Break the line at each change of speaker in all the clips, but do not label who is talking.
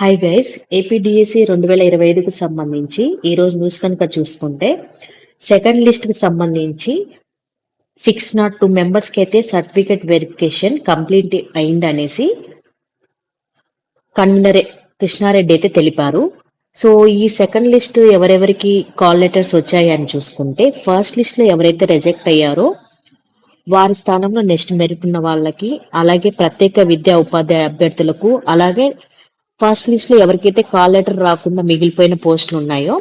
Hi guys APDSC 2025కు సంబంధించి ఈరోజు news కనుక చూసుకుంటే సెకండ్ లిస్ట్కి సంబంధించి 602 మెంబర్స్కి అయితే సర్టిఫికేట్ వెరిఫికేషన్ కంప్లీట్ అయిందనేసి కన్వీనర్ కృష్ణారెడ్డి అయితే తెలిపారు. సో ఈ సెకండ్ లిస్ట్ ఎవరెవరికి కాల్ లెటర్స్ వచ్చాయని చూసుకుంటే ఫస్ట్ లిస్ట్లో ఎవరైతే రిజెక్ట్ అయ్యారో వారి స్థానంలో నెక్స్ట్ మెరిట్ ఉన్న వాళ్ళకి, అలాగే ప్రత్యేక విద్యా ఉపాధ్యాయ అభ్యర్థులకు, అలాగే ఫస్ట్ లిస్ట్ లో ఎవరికైతే కాల్ లెటర్ రాకుండా మిగిలిపోయిన పోస్టులు ఉన్నాయో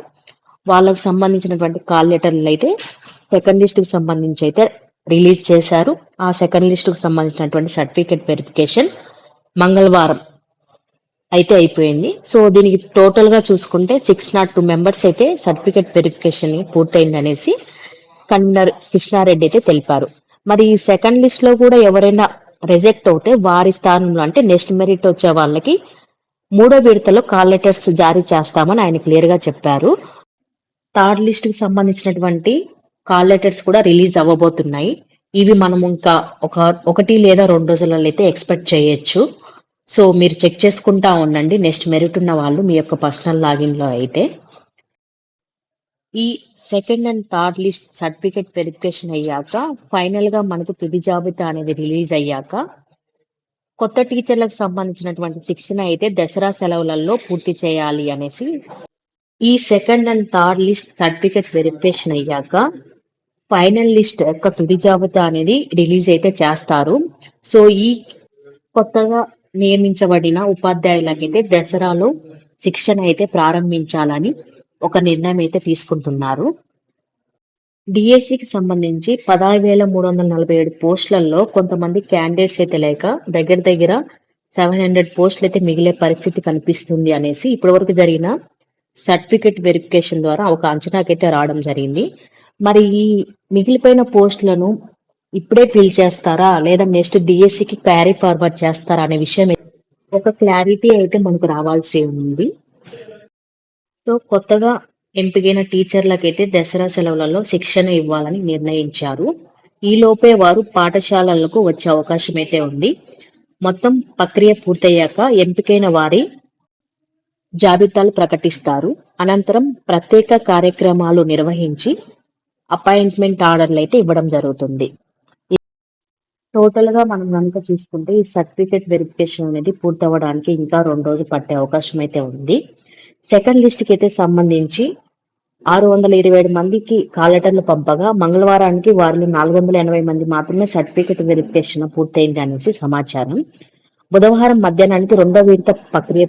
వాళ్ళకు సంబంధించినటువంటి కాల్ లెటర్లు అయితే సెకండ్ లిస్ట్ కి సంబంధించి అయితే రిలీజ్ చేశారు. ఆ సెకండ్ లిస్ట్ కు సంబంధించినటువంటి సర్టిఫికేట్ వెరిఫికేషన్ మంగళవారం అయితే అయిపోయింది. సో దీనికి టోటల్ గా చూసుకుంటే 602 మెంబర్స్ అయితే సర్టిఫికేట్ వెరిఫికేషన్ పూర్తయింది అనేసి కన్వీనర్ కృష్ణారెడ్డి అయితే తెలిపారు. మరి ఈ సెకండ్ లిస్ట్ లో కూడా ఎవరైనా రిజెక్ట్ అవుతే వారి స్థానంలో అంటే నెక్స్ట్ మెరిట్ వచ్చే వాళ్ళకి మూడో విడతలో కాల్ లెటర్స్ జారీ చేస్తామని ఆయన క్లియర్ గా చెప్పారు. థర్డ్ లిస్ట్ కి సంబంధించినటువంటి కాల్ లెటర్స్ కూడా రిలీజ్ అవ్వబోతున్నాయి. ఇవి మనం ఇంకా ఒకటి లేదా 2 రోజులలో అయితే ఎక్స్పెక్ట్ చేయొచ్చు. సో మీరు చెక్ చేసుకుంటా ఉండండి నెక్స్ట్ మెరిట్ ఉన్న వాళ్ళు మీ యొక్క పర్సనల్ లాగిన్ లో అయితే. ఈ second and third list certificate verification అయ్యాక ఫైనల్ గా మనకు తుది జాబితా అనేది రిలీజ్ అయ్యాక కొత్త టీచర్లకు సంబంధించినటువంటి శిక్షణ అయితే దసరా సెలవులలో పూర్తి చేయాలి అనేసి ఈ second and third list certificate verification అయ్యాక ఫైనల్ లిస్ట్ యొక్క తుది జాబితా అనేది రిలీజ్ అయితే చేస్తారు. సో ఈ కొత్తగా నియమించబడిన ఉపాధ్యాయులకైతే దసరాలో శిక్షణ అయితే ప్రారంభించాలని ఒక నిర్ణయం అయితే తీసుకుంటున్నారు. డిఎస్సికి సంబంధించి 16,347 పోస్టులలో కొంతమంది క్యాండిడేట్స్ అయితే లేక దగ్గర దగ్గర 700 పోస్టులు అయితే మిగిలే పరిస్థితి కనిపిస్తుంది అనేసి ఇప్పటివరకు జరిగిన సర్టిఫికేట్ వెరిఫికేషన్ ద్వారా ఒక అంచనాకైతే రావడం జరిగింది. మరి ఈ మిగిలిపోయిన పోస్టులను ఇప్పుడే ఫిల్ చేస్తారా లేదా నెక్స్ట్ డిఎస్సికి క్యారీ ఫార్వర్డ్ చేస్తారా అనే విషయం ఒక క్లారిటీ అయితే మనకు రావాల్సి ఉంది. సో కొత్తగా ఎంపికైన టీచర్లకైతే దసరా సెలవులలో శిక్షణ ఇవ్వాలని నిర్ణయించారు. ఈ లోపే వారు పాఠశాలలకు వచ్చే అవకాశం అయితే ఉంది. మొత్తం ప్రక్రియ పూర్తయ్యాక ఎంపికైన వారి జాబితాలు ప్రకటిస్తారు. అనంతరం ప్రత్యేక కార్యక్రమాలు నిర్వహించి అపాయింట్మెంట్ ఆర్డర్లు అయితే ఇవ్వడం జరుగుతుంది. టోటల్ గా మనం కనుక చూసుకుంటే ఈ సర్టిఫికేట్ వెరిఫికేషన్ అనేది పూర్తవడానికి ఇంకా 2 రోజులు పట్టే అవకాశం అయితే ఉంది. సెకండ్ లిస్ట్ కి అయితే సంబంధించి 627 మందికి కాల్ లెటర్లు పంపగా మంగళవారానికి వారిలో 480 మంది మాత్రమే సర్టిఫికేట్ వెరిఫికేషన్ పూర్తయింది అనేసి సమాచారం. బుధవారం మధ్యాహ్నానికి రెండో విడత ప్రక్రియ